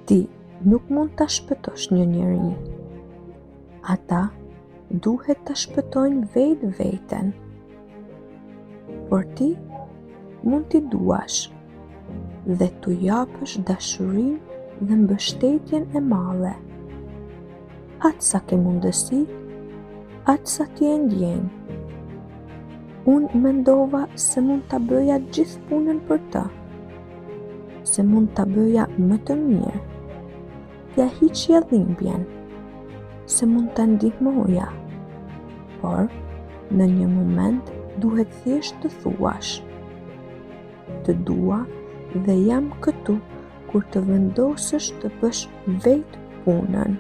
Ti nuk mund ta shpëtosh një njeri. Ata duhet ta shpëtojnë vetë veten. Por ti mund t'i duash dhe t'u japësh dashurinë dhe mbështetjen e madhe. Atë sa ke mundësi, atë sa ti e ndjen. Unë mendova se mund ta bëja gjithë punën për të, se mund ta bëja më të mirë, t'ja hiqja dhimbjen, se mund ta ndihmoja, por në një moment duhet thjesht të thuash: të dua dhe jam këtu kur të vendosësh të bësh vetë punën.